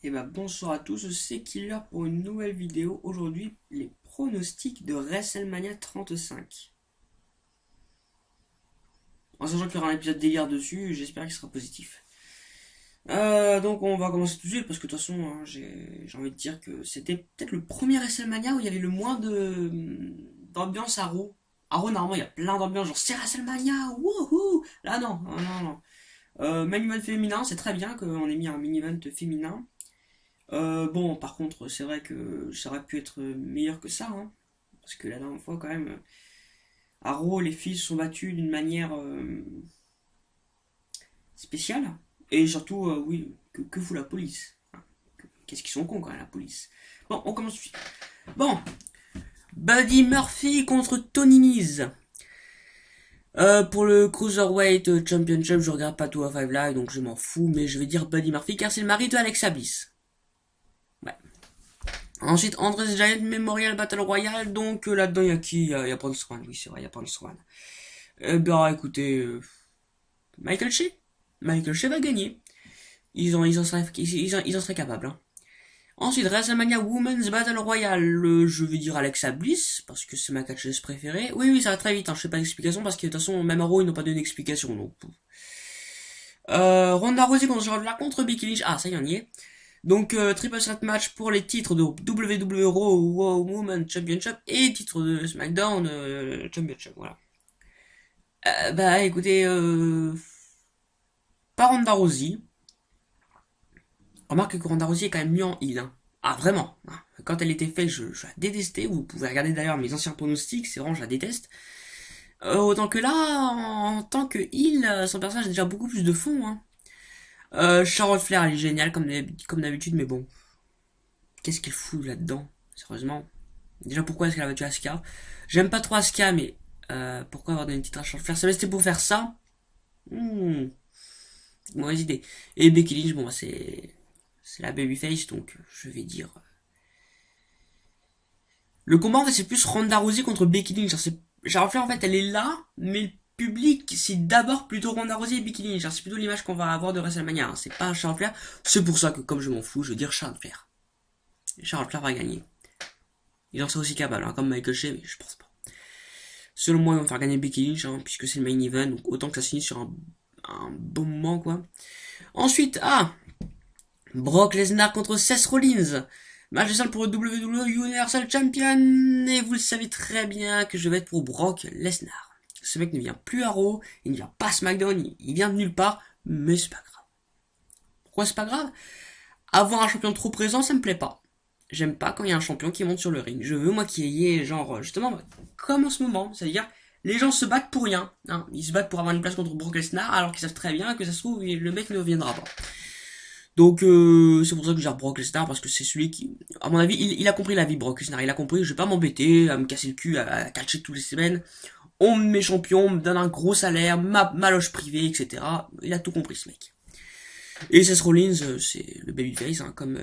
Et bah bonsoir à tous, c'est Killer pour une nouvelle vidéo. Aujourd'hui, les pronostics de WrestleMania 35. En sachant qu'il y aura un épisode d'égard dessus, j'espère qu'il sera positif. Donc on va commencer tout de suite parce que de toute façon, hein, j'ai envie de dire que c'était peut-être le premier WrestleMania où il y avait le moins d'ambiance à Raw. À Raw, normalement, il y a plein d'ambiance, genre c'est WrestleMania, wouhou! Là, non, non, non, non. Main event féminin, c'est très bien qu'on ait mis un mini event féminin. Bon, par contre, c'est vrai que ça aurait pu être meilleur que ça, hein, parce que la dernière fois, quand même, à Raw, les filles se sont battues d'une manière spéciale, et surtout, oui, que fout la police? Qu'est-ce qu'ils sont cons, quand même, la police? Bon, on commence tout de suite. Bon, Buddy Murphy contre Tony Nese. Pour le Cruiserweight Championship, je regarde pas tout à Five Live, donc je m'en fous, mais je vais dire Buddy Murphy car c'est le mari de Alexa Bliss. Ouais. Ensuite, Andres Giant Memorial Battle Royale. Donc là-dedans, il y a qui? Il y a Braun Strowman. Oui, c'est vrai, il y a Braun Strowman. Bah écoutez, Michael Shea. Michael Shea va gagner. Ils en seraient capables. Hein. Ensuite, WrestleMania Women's Battle Royale. Je vais dire Alexa Bliss, parce que c'est ma catcheuse préférée. Oui, oui, ça va très vite. Hein. Je fais pas d'explication, parce que de toute façon, même à Raw, ils n'ont pas donné d'explication. Donc. Ronda Rousey contre Charlotte Flair contre Becky Lynch. Ah, ça y en y est. Donc triple threat match pour les titres de WWE Raw Women's Championship et titre de SmackDown Championship, voilà. Bah écoutez, pas Ronda Rousey. Remarque que Ronda Rousey est quand même mieux en heel. Hein. Ah vraiment. Hein. Quand elle était faite, je la détestais. Vous pouvez regarder d'ailleurs mes anciens pronostics, c'est vraiment je la déteste. Autant que là, en tant que heel, son personnage a déjà beaucoup plus de fond. Hein. Charlotte Flair, elle est géniale comme d'habitude, mais bon, qu'est-ce qu'elle fout là-dedans? Sérieusement. Déjà, pourquoi est-ce qu'elle a battu Asuka? J'aime pas trop Asuka, mais pourquoi avoir donné le titre à Charlotte Flair? Ça c'était pour faire ça. Hmm, mauvaise idée. Et Becky Lynch, bon, bah, c'est la babyface, donc je vais dire. Le combat, en fait, c'est plus Ronda Rousey contre Becky Lynch. Charlotte Flair, en fait, elle est là, mais le public, c'est d'abord plutôt Ronda Rousey et Becky Lynch. C'est plutôt l'image qu'on va avoir de WrestleMania. Hein. C'est pas Charlotte Flair. C'est pour ça que, comme je m'en fous, je veux dire Charlotte Flair. Charlotte Flair va gagner. Ils en sont aussi capables, hein, comme Michael Shea, mais je pense pas. Selon moi, ils vont faire gagner Becky Lynch, hein, puisque c'est le main event, donc autant que ça finisse sur un bon moment, quoi. Ensuite, Brock Lesnar contre Seth Rollins. Match de salle pour le WWE Universal Champion, et vous le savez très bien que je vais être pour Brock Lesnar. Ce mec ne vient plus à Raw, il ne vient pas à SmackDown, il vient de nulle part, mais c'est pas grave. Pourquoi c'est pas grave? Avoir un champion trop présent, ça me plaît pas. J'aime pas quand il y a un champion qui monte sur le ring. Je veux, moi, qu'il y ait, genre, justement, comme en ce moment. C'est-à-dire, les gens se battent pour rien. Hein. Ils se battent pour avoir une place contre Brock Lesnar, alors qu'ils savent très bien que ça se trouve, le mec ne reviendra pas. Donc, c'est pour ça que je gère Brock Lesnar, parce que c'est celui qui, à mon avis, il a compris la vie, Brock Lesnar. Il a compris, je vais pas m'embêter, à me casser le cul, à catcher toutes les semaines. On me met champion, on me donne un gros salaire, ma loge privée, etc. Il a tout compris, ce mec. Et Seth Rollins, c'est le babyface, hein, comme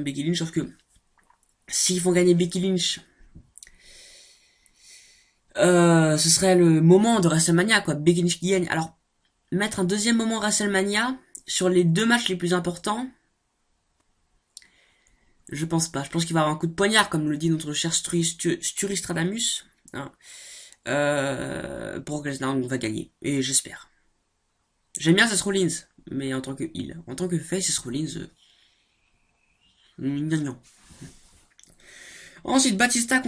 Becky Lynch, sauf que s'ils font gagner Becky Lynch, ce serait le moment de WrestleMania, quoi. Becky Lynch qui gagne. Alors, mettre un deuxième moment WrestleMania sur les deux matchs les plus importants, je pense pas. Je pense qu'il va y avoir un coup de poignard, comme le dit notre cher Sturistradamus. Hein. Brock Lesnar va gagner. Et j'espère. J'aime bien Seth Rollins, mais en tant que heel. En tant que face, Seth Rollins, non. Ensuite, Batista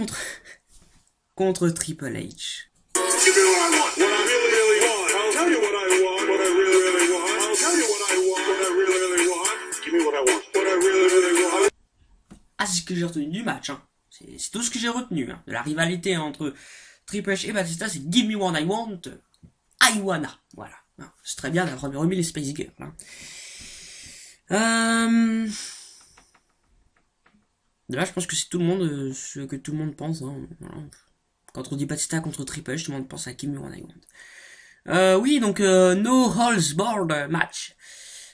contre Triple H. Give me what I want. What I really, really want. I'll tell you what I want. What I really, really want. I'll tell you what I want. What I really, really want. Give me what I want. What I really, really want. Ah, c'est ce que j'ai retenu du match. Hein. C'est tout ce que j'ai retenu. Hein. De la rivalité entre Triple H et Batista, c'est Give me what I want. I wanna. Voilà. Hein. C'est très bien d'avoir remis les Space Girls. Hein. Là, je pense que c'est tout le monde, ce que tout le monde pense. Hein. Voilà. Quand on dit Batista contre Triple H, tout le monde pense à Give me what I want. Oui, donc no holds barred match.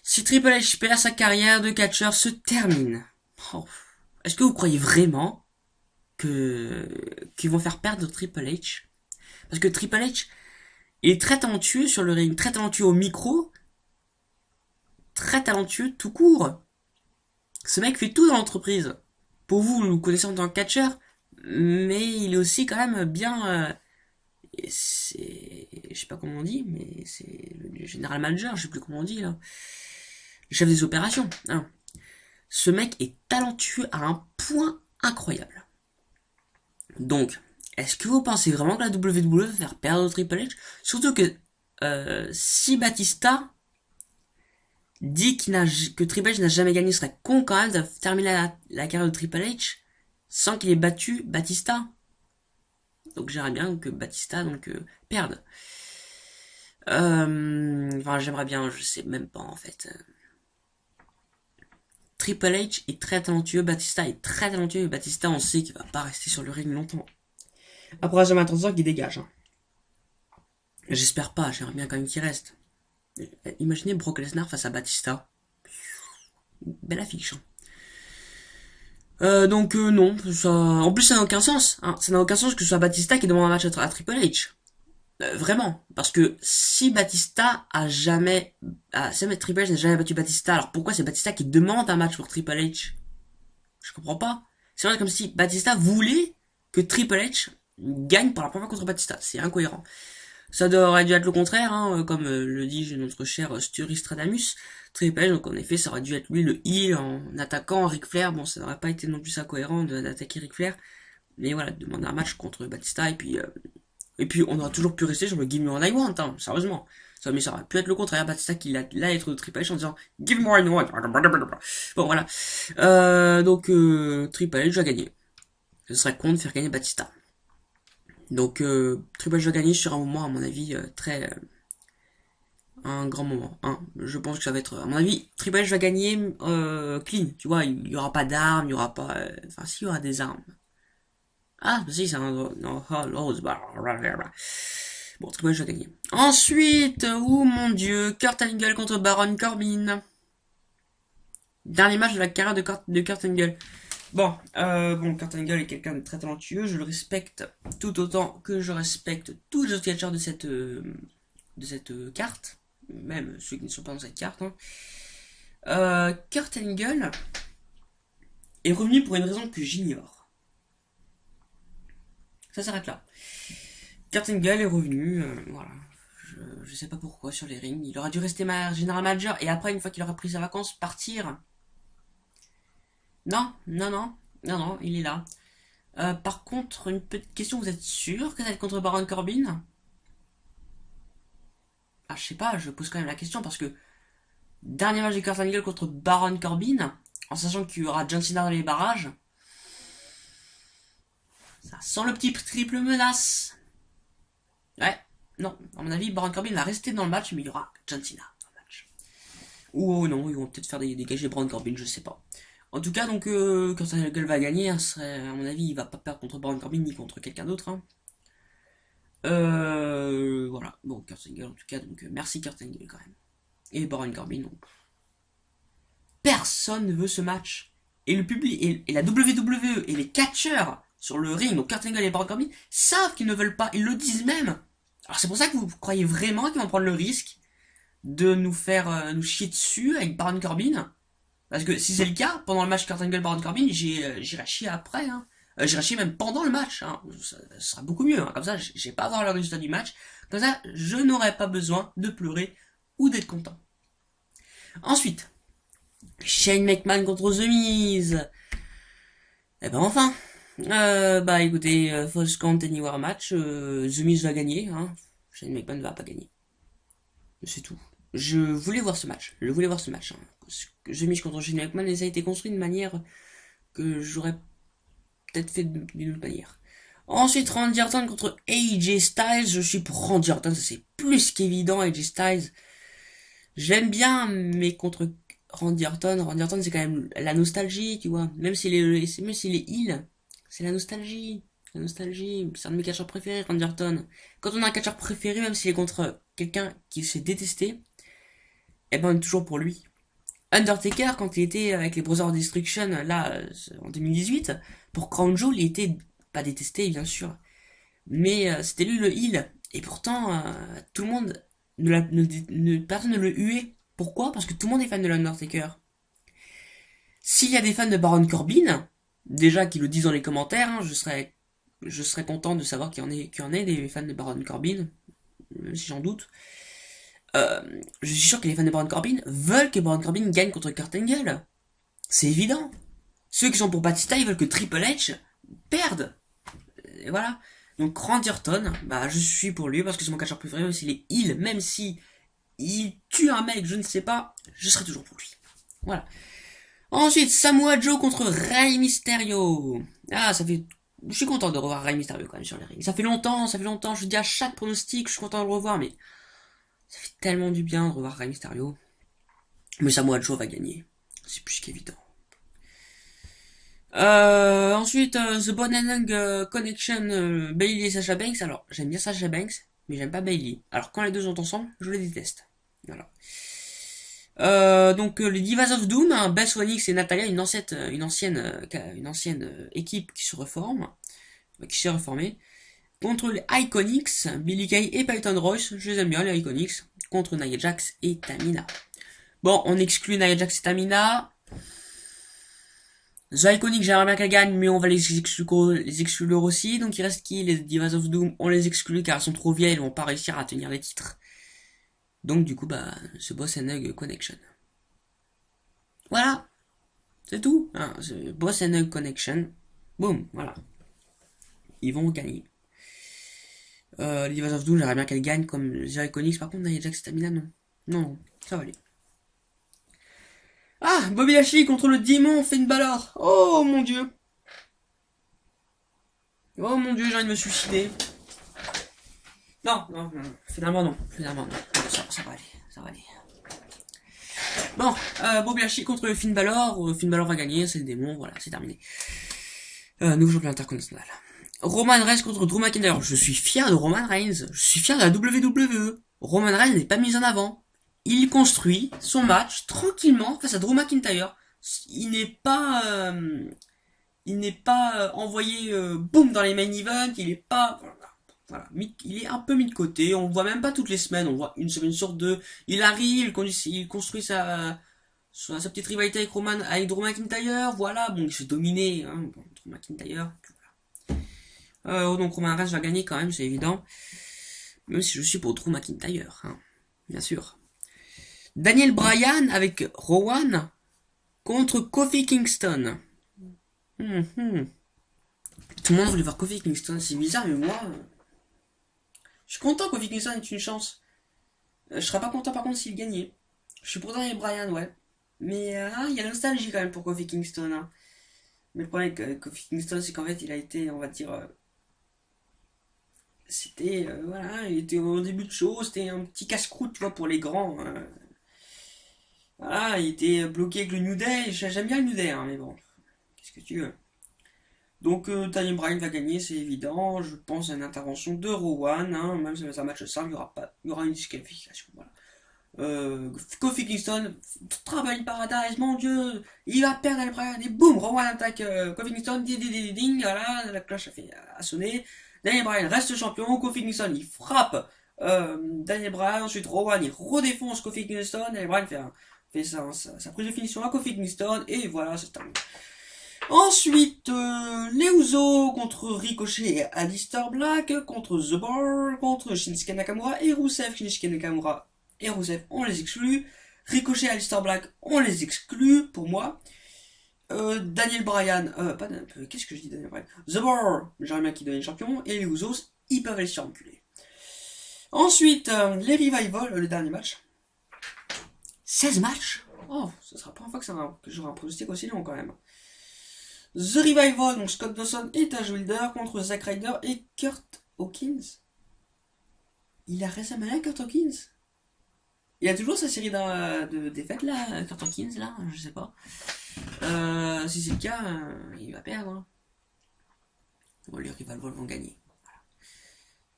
Si Triple H perd, sa carrière de catcheur se termine. Oh. Est-ce que vous croyez vraiment qu'ils vont faire perdre Triple H? Parce que Triple H est très talentueux sur le ring, très talentueux au micro, très talentueux tout court. Ce mec fait tout dans l'entreprise. Pour vous, vous le connaissez en tant que catcheur, mais il est aussi quand même bien. Je sais pas comment on dit, mais c'est le général manager, je sais plus comment on dit là. Le chef des opérations. Hein. Ce mec est talentueux à un point incroyable. Donc, est-ce que vous pensez vraiment que la WWE va faire perdre Triple H? Surtout que si Batista dit que Triple H n'a jamais gagné, ce serait con quand même de terminer la carrière de Triple H sans qu'il ait battu Batista. Donc j'aimerais bien que Batista perde. Enfin j'aimerais bien, je sais même pas en fait. Triple H est très talentueux, Batista est très talentueux, et Batista on sait qu'il va pas rester sur le ring longtemps. Après jamais 30 ans qu'il dégage. Hein. J'espère pas, j'aimerais bien quand même qu'il reste. Imaginez Brock Lesnar face à Batista. Belle affiche. Hein. Non, ça... en plus ça n'a aucun sens. Hein. Ça n'a aucun sens que ce soit Batista qui demande un match à Triple H. Vraiment, parce que si Batista a jamais, si Triple H n'a jamais battu Batista, alors pourquoi c'est Batista qui demande un match pour Triple H? Je comprends pas. C'est vrai comme si Batista voulait que Triple H gagne pour la première fois contre Batista. C'est incohérent. Ça aurait dû être le contraire, hein, comme le dit notre cher Sturis Stradamus. Triple H, donc en effet, ça aurait dû être lui le heel en attaquant Ric Flair. Bon, ça n'aurait pas été non plus ça cohérent d'attaquer Ric Flair. Mais voilà, de demander un match contre Batista, et puis on aurait toujours pu rester sur le Give Me One I Want, hein, sérieusement. Mais ça aurait pu être le contraire, Batista qui l'a lettre de Triple H en disant Give Me One I Want. Bon, voilà. Triple H va gagner. Ce serait con de faire gagner Batista. Donc Triple H va gagner sur un moment, à mon avis, très... un grand moment. Hein. Je pense que ça va être... À mon avis, Triple H va gagner clean. Tu vois, il y aura pas d'armes, il y aura pas... Enfin, si, il y aura des armes. Ah, si, c'est un... Non, bon, Triple H va gagner. Ensuite, oh mon dieu, Kurt Angle contre Baron Corbin. Dernier match de la carrière de Kurt Angle. Bon, Kurt Angle est quelqu'un de très talentueux, je le respecte tout autant que je respecte tous les autres catcheurs de cette carte, même ceux qui ne sont pas dans cette carte. Hein. Kurt Angle est revenu pour une raison que j'ignore. Ça s'arrête là. Kurt Angle est revenu, voilà. Je sais pas pourquoi sur les rings. Il aurait dû rester général manager et après, une fois qu'il aura pris ses vacances, partir. Non, non, non, non, non, il est là. Par contre, une petite question, vous êtes sûr que ça va être contre Baron Corbin? Ah, je sais pas, je pose quand même la question parce que dernier match de Kurt Angle contre Baron Corbin, en sachant qu'il y aura John Cena dans les barrages, ça sent le petit triple menace. Ouais, non, à mon avis, Baron Corbin va rester dans le match, mais il y aura John Cena dans le match. Ou non, ils vont peut-être faire dégager Baron Corbin, je sais pas. En tout cas, Kurt Angle va gagner, hein, à mon avis, il va pas perdre contre Baron Corbin ni contre quelqu'un d'autre. Hein. Voilà, bon, Kurt Angle en tout cas, merci Kurt Angle quand même. Et Baron Corbin, donc. Personne ne veut ce match. Et le public, et la WWE, et les catcheurs sur le ring, donc Kurt Angle et Baron Corbin, savent qu'ils ne veulent pas, ils le disent même. Alors c'est pour ça que vous croyez vraiment qu'ils vont prendre le risque de nous faire nous chier dessus avec Baron Corbin. Parce que si c'est le cas, pendant le match Kurt Angle Baron Corbin, j'irai chier après. Hein. J'irai chier même pendant le match. Hein. Ça sera beaucoup mieux. Hein. Comme ça, j'ai pas à voir le résultat du match. Comme ça, je n'aurai pas besoin de pleurer ou d'être content. Ensuite, Shane McMahon contre The Miz. Eh ben enfin. Écoutez, Falls Count Anywhere match. The Miz va gagner. Hein. Shane McMahon ne va pas gagner. C'est tout. Je voulais voir ce match. Je voulais voir ce match. Hein. The Miz contre Shane McMahon, et ça a été construit d'une manière que j'aurais peut-être fait d'une autre manière. Ensuite, Randy Orton contre AJ Styles. Je suis pour Randy Orton, ça c'est plus qu'évident. AJ Styles, j'aime bien, mais contre Randy Orton c'est quand même la nostalgie, tu vois. Même s'il est heal, c'est la nostalgie. La nostalgie, c'est un de mes catcheurs préférés, Randy Orton. Quand on a un catcheur préféré, même s'il est contre quelqu'un qui se fait détester, eh ben on est toujours pour lui. Undertaker, quand il était avec les Brothers of Destruction, là, en 2018, pour Crown Jewel, il était pas détesté, bien sûr. Mais c'était lui le heel. Et pourtant, tout le monde, personne ne le huait. Pourquoi? Parce que tout le monde est fan de l'Undertaker. S'il y a des fans de Baron Corbin, déjà qui le disent dans les commentaires, hein, je serais content de savoir qu'il y en ait des fans de Baron Corbin, même si j'en doute. Je suis sûr que les fans de Baron Corbin veulent que Baron Corbin gagne contre Kurt Angle. C'est évident. Ceux qui sont pour Batista, ils veulent que Triple H perde. Et voilà. Donc Randy Orton, bah je suis pour lui parce que c'est mon catcheur préféré, même s'il est heal, même si il tue un mec, je ne sais pas, je serai toujours pour lui. Voilà. Ensuite, Samoa Joe contre Rey Mysterio. Ah, ça fait... Je suis content de revoir Rey Mysterio quand même sur les rings. Ça fait longtemps, je dis à chaque pronostic, je suis content de le revoir, mais ça fait tellement du bien de revoir Rey Mysterio. Mais Samoa Joe va gagner. C'est plus qu'évident. Ensuite, The Bone and Connection, Bayley et Sasha Banks. Alors, j'aime bien Sasha Banks, mais j'aime pas Bayley. Alors, quand les deux sont ensemble, je les déteste. Voilà. Donc les Divas of Doom, hein, Beth Phoenix et Natalia, une ancienne équipe qui se reforme, qui s'est reformée, contre les Iconics, Billie Kay et Peyton Royce, je les aime bien les Iconics, contre Nia Jax et Tamina. Bon, on exclut Nia Jax et Tamina. The Iconics, j'aimerais bien qu'elles gagnent, mais on va les exclure aussi. Donc il reste qui? Les Divas of Doom, on les exclut car elles sont trop vieilles, elles vont pas réussir à tenir les titres. Donc du coup, bah, ce Boss and Hug Connection. Voilà, c'est tout. Hein, Boss and Hug Connection. Boum, voilà. Ils vont gagner. Les Divas of Doom, j'aimerais bien qu'elles gagnent comme les Iconics. Par contre, Nia Jax Stamina, non. Non, ça va aller. Ah, Bobby Lashley contre le démon Finn Balor. Oh mon dieu. Oh mon dieu, j'ai envie de me suicider. Non, non, non. Finalement non. Ça va aller. Ça va aller. Bon, Bobby Lashley contre Finn Balor. Finn Balor va gagner, c'est le démon, voilà, c'est terminé. Nouveau champion intercontinental. Roman Reigns contre Drew McIntyre. Je suis fier de Roman Reigns. Je suis fier de la WWE. Roman Reigns n'est pas mis en avant. Il construit son match tranquillement face à Drew McIntyre. Il n'est pas, envoyé boum dans les main events. Il est pas, voilà, il est un peu mis de côté. On le voit même pas toutes les semaines. On le voit une semaine sur deux. Il arrive, il construit sa petite rivalité avec Drew McIntyre. Voilà, bon, il se fait dominer, hein, Drew McIntyre. Donc Roman Reigns va gagner quand même, c'est évident. Même si je suis pour Drew McIntyre, hein, bien sûr. Daniel Bryan avec Rowan contre Kofi Kingston. Tout le monde voulait voir Kofi Kingston, c'est bizarre, mais moi, je suis content que Kofi Kingston ait une chance. Je serais pas content par contre s'il gagnait. Je suis pour Daniel Bryan, ouais. Mais il y a la nostalgie quand même pour Kofi Kingston. Hein. Mais le problème avec Kofi Kingston, c'est qu'en fait, il a été, on va dire, c'était, voilà, il était au début de show, c'était un petit casse-croûte, tu vois, pour les grands. Voilà, il était bloqué avec le New Day. J'aime bien le New Day, hein, mais bon, qu'est-ce que tu veux. Donc Daniel Bryan va gagner, c'est évident. Je pense à une intervention de Rowan, hein, même si c'est un match simple, il y aura une disqualification. Voilà. Kofi Kingston, Trouble in Paradise, mon dieu, il va perdre Daniel Bryan et boum, Rowan attaque Kofi Kingston, ding, voilà, la cloche a sonné. Daniel Bryan reste champion, Kofi Kingston il frappe Daniel Bryan, ensuite Rowan il redéfonce Kofi Kingston, Daniel Bryan fait sa prise de finition à Kofi Kingston et voilà, c'est terminé. Ensuite, les Usos contre Ricochet et Aleister Black, contre The Bar, contre Shinsuke Nakamura et Rusev. Shinsuke Nakamura et Rusev, on les exclut. Ricochet et Aleister Black, on les exclut, pour moi. Daniel Bryan, qu'est-ce que je dis Daniel Bryan? The Bar, j'aimerais bien qu'il devienne champion, et les Usos, ils peuvent aller se faire enculer. Ensuite, les Revival, le dernier match. 16 matchs? Oh, ce sera la première fois que j'aurai un pronostic aussi long quand même. The Revival, donc Scott Dawson et Taj Wilder contre Zack Ryder et Kurt Hawkins. Il a récemment là, Kurt Hawkins. Il a toujours sa série de défaites là, Kurt Hawkins là, je sais pas. Si c'est le cas, il va perdre. Hein. Bon, les Revival vont gagner. Voilà.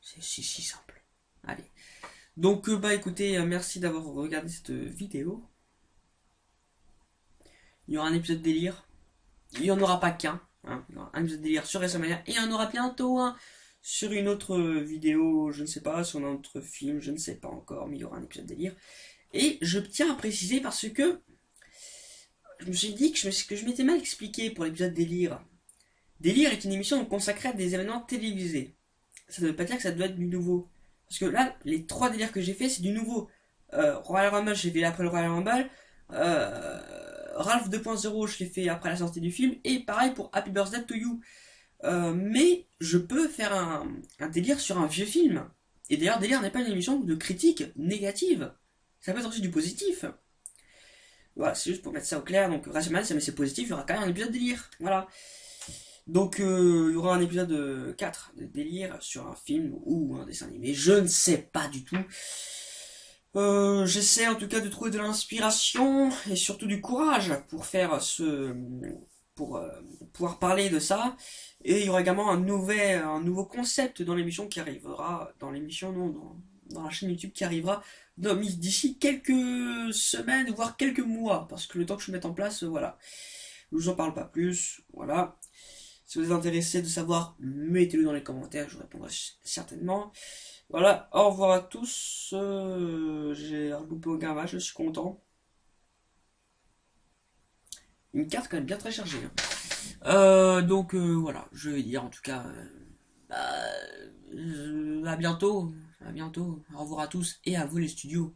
C'est si simple. Allez. Donc bah écoutez, merci d'avoir regardé cette vidéo. Il y aura un épisode délire. Il n'y en aura pas qu'un. Hein. Il y aura un épisode délire sur WrestleMania et il y en aura bientôt un sur une autre vidéo, je ne sais pas, sur un autre film, je ne sais pas encore, mais il y aura un épisode délire. Et je tiens à préciser parce que je me suis dit que je m'étais mal expliqué pour l'épisode Délire. Délire est une émission consacrée à des événements télévisés. Ça ne veut pas dire que ça doit être du nouveau. Parce que là, les trois délires que j'ai fait, c'est du nouveau. Royal Rumble, j'ai fait après le Royal Rumble. Euh, Ralph 2.0, je l'ai fait après la sortie du film. Et pareil pour Happy Birthday to You. Mais je peux faire un délire sur un vieux film. Et d'ailleurs, délire n'est pas une émission de critique négative. Ça peut être aussi du positif. Voilà, c'est juste pour mettre ça au clair. Donc, Rachel si c'est positif, il y aura quand même un épisode délire. Voilà. Donc, il y aura un épisode 4 de délire sur un film ou un dessin animé. Je ne sais pas du tout. J'essaie en tout cas de trouver de l'inspiration et surtout du courage pour faire pour pouvoir parler de ça. Et il y aura également un nouveau concept dans l'émission qui arrivera, dans l'émission, non, dans la chaîne YouTube qui arrivera d'ici quelques semaines, voire quelques mois, parce que le temps que je mette en place, voilà. Je vous en parle pas plus, voilà. Si vous êtes intéressé de savoir, mettez-le dans les commentaires, je vous répondrai certainement. Voilà, au revoir à tous. J'ai loupé aucun match, je suis content. Une carte quand même bien très chargée, hein. Donc voilà, je vais dire en tout cas à bientôt, au revoir à tous et à vous les studios.